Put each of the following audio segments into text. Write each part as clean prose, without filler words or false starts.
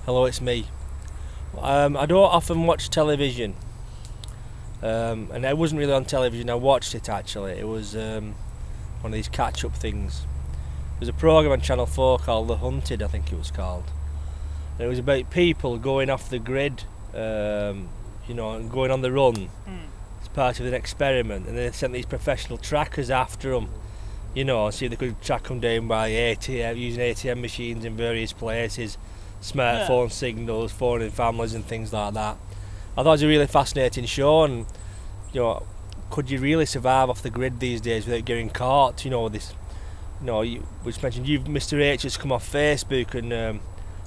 Hello, it's me. I don't often watch television, and I wasn't really on television. I watched it actually. It was one of these catch-up things. There's a programme on Channel 4 called The Hunted, I think it was called. And it was about people going off the grid, and going on the run as part of an experiment. And they sent these professional trackers after them, see if they could track them down by ATM, using ATM machines in various places, smartphone signals, phoning families and things like that. I thought it was a really fascinating show, and could you really survive off the grid these days without getting caught? Which mentioned you, Mr. H, has come off Facebook, and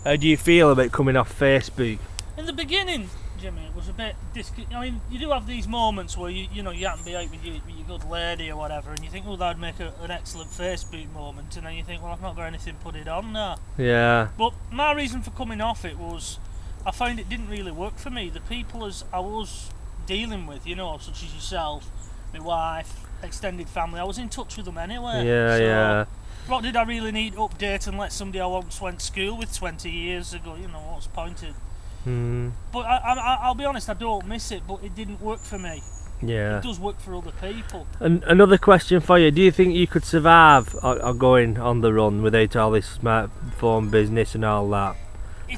how do you feel about coming off Facebook? In the beginning, Jimmy, it was a bit you do have these moments where you happen to be out with your good lady or whatever, and you think, that would make an excellent Facebook moment, and then you think, I've not got anything put it on now. Yeah. But my reason for coming off it was I found it didn't really work for me. The people as I was dealing with, such as yourself, my wife, extended family, I was in touch with them anyway. Yeah. What did I really need to update and let somebody I once went to school with 20 years ago? What's pointed? But I'll be honest, I don't miss it, but it didn't work for me. Yeah. It does work for other people. And another question for you: do you think you could survive or going on the run without all this smartphone business and all that?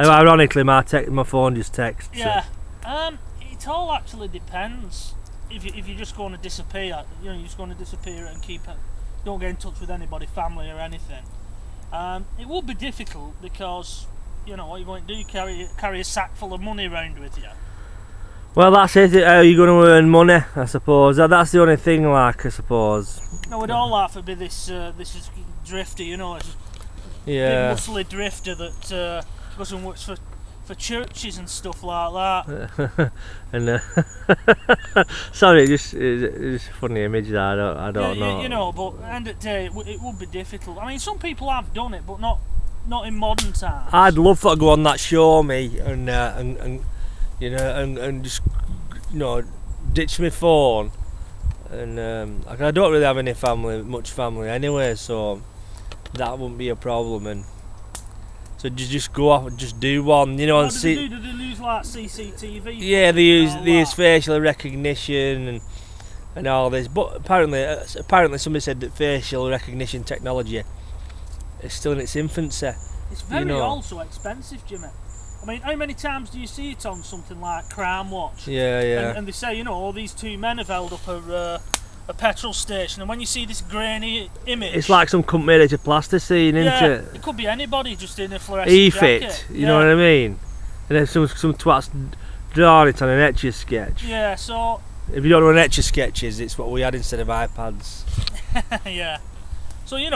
Ironically, my phone just texts. Yeah. It all actually depends. If you're just going to disappear, you're just going to disappear and don't get in touch with anybody, family or anything. It would be difficult because what you're going to do, carry a sack full of money around with you. Well, that's it. How are you going to earn money? I suppose that's the only thing. I suppose. No, we'd all laugh at this is drifter, big muscly drifter that goes and works for churches and stuff like that. And sorry, it's a funny image that I don't know. But end of the day, it would be difficult. I mean, some people have done it, but not in modern times. I'd love to go on that show, me, and just ditch my phone, and I don't really have any much family anyway, so that wouldn't be a problem. And so just go off and just do one, and see. Do they use like CCTV? Yeah, they use facial recognition and all this. But apparently somebody said that facial recognition technology is still in its infancy. It's very also expensive, Jimmy. I mean, how many times do you see it on something like Crime Watch? Yeah. And they say, these two men have held up a petrol station, and when you see this grainy image, it's like some company made it of plasticine, isn't it? It could be anybody just in a fluorescent jacket. You know what I mean? And then some twats drawing it on an Etch-a-Sketch. Yeah, so if you don't know what an Etch-a-Sketch is, it's what we had instead of iPads. Yeah. So it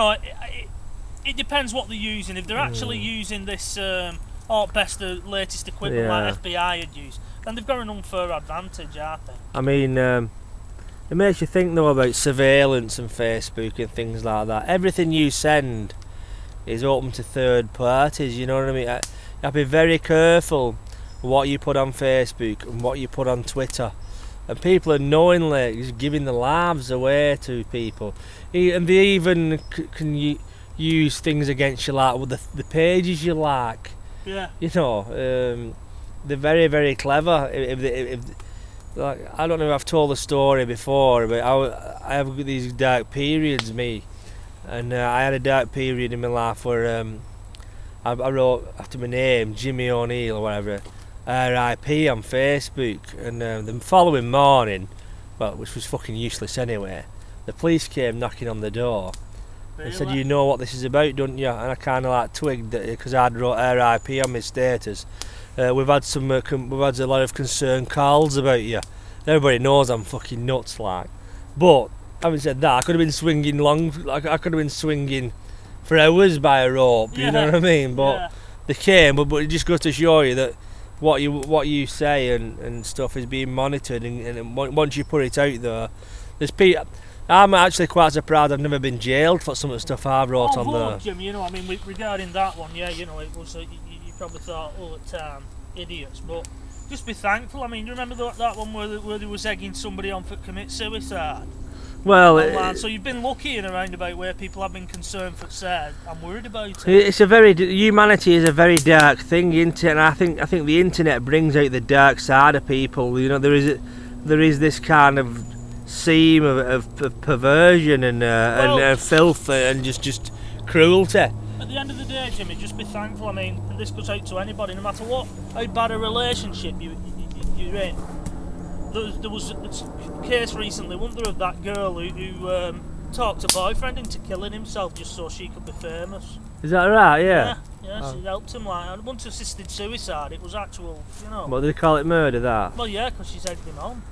depends what they're using. If they're actually using this best the latest equipment like FBI had used, then they've got an unfair advantage, I think. I mean, it makes you think though about surveillance and Facebook and things like that. Everything you send is open to third parties, you know what I mean? You have to be very careful what you put on Facebook and what you put on Twitter. And people are knowingly just giving their lives away to people. And they even can use things against you, like with the pages you like. Yeah. They're very, very clever. Like, I don't know if I've told the story before, but I have these dark periods, and I had a dark period in my life where I wrote after my name, Jimmy O'Neill or whatever, R.I.P. on Facebook, and the following morning, which was fucking useless anyway, the police came knocking on the door. They said, "You know what this is about, don't you?" And I kind of like twigged that because I'd wrote R.I.P. on my status. We've had a lot of concerned calls about you. Everybody knows I'm fucking nuts, like. But having said that, I could have been swinging I could have been swinging for hours by a rope. You know what I mean? But they came. But it just goes to show you that what you say and stuff is being monitored. And once you put it out there, there's people. I'm actually quite surprised I've never been jailed for some of the stuff I wrote on there. Jim, regarding that one, it was you probably thought all the time, idiots, but just be thankful. I mean, you remember that one where they was egging somebody on to commit suicide? Well, online. So you've been lucky in a roundabout where people have been concerned for said. I'm worried about it. it's a humanity is a very dark thing, isn't it? And I think the internet brings out the dark side of people. You know, there is this kind of seam of perversion and filth and just cruelty. At the end of the day, Jimmy, just be thankful. I mean, and this goes out to anybody, no matter how bad a relationship you're in. There was a case recently, wasn't there, of that girl who talked her boyfriend into killing himself just so she could be famous. Is that right? Yeah. Yeah, she helped him. Like, it wasn't assisted suicide, it was actual, you know. What do they call it, murder? That? Well, yeah, because she's egged him on.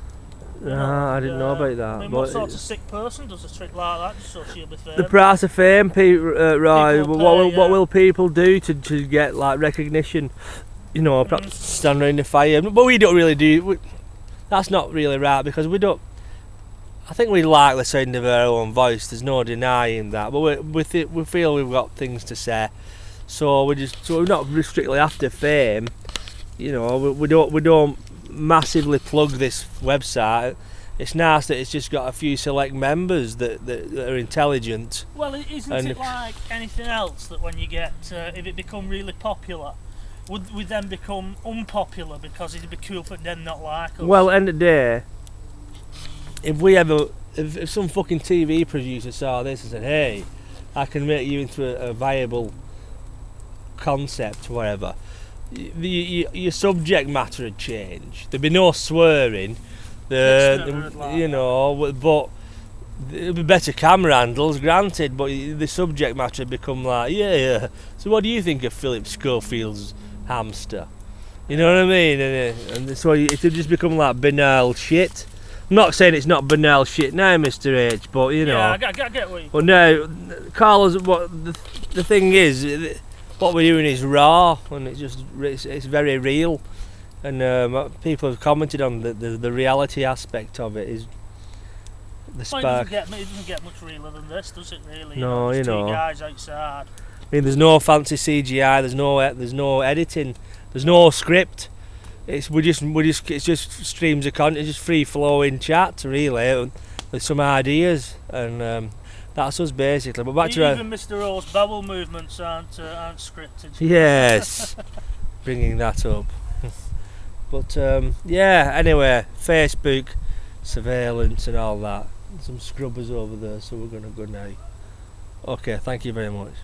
I didn't know about that. I mean, what sort of sick person does a trick like that just so she'll be famous? The price of fame, Roy. People pay, what will people do to get like recognition? You know, perhaps stand around the fire. But we don't really do. That's not really right because we don't. I think we like the sound of our own voice. There's no denying that. But we feel we've got things to say, so we're not strictly after fame. You know, we don't massively plug this website. It's nice that it's just got a few select members that are intelligent. Well, isn't it like anything else that when you get if it become really popular, would we then become unpopular because it'd be cool for them not like us? Well, end of the day, if some fucking TV producer saw this and said, "Hey, I can make you into a viable concept," whatever, your subject matter would change. There'd be no swearing, you know, but it'd be better camera handles, granted, but the subject matter would become like, yeah. So what do you think of Philip Schofield's hamster? You know what I mean? And so it would just become like banal shit. I'm not saying it's not banal shit now, Mr. H, but you know. Yeah, I get what you. But no, Carlos, what the thing is, what we're doing is raw, and it's very real, and people have commented on the reality aspect of it is the spark. It doesn't get much realer than this, does it? Really? No, you know. Two guys outside. I mean, there's no fancy CGI. There's no editing. There's no script. It's just streams of content, just free flowing chat really, with some ideas, and that's us basically. But back to even Mr. O's bowel movements aren't scripted. Yes, bringing that up. But yeah. Anyway, Facebook surveillance and all that. Some scrubbers over there, so we're gonna go now. Okay, thank you very much.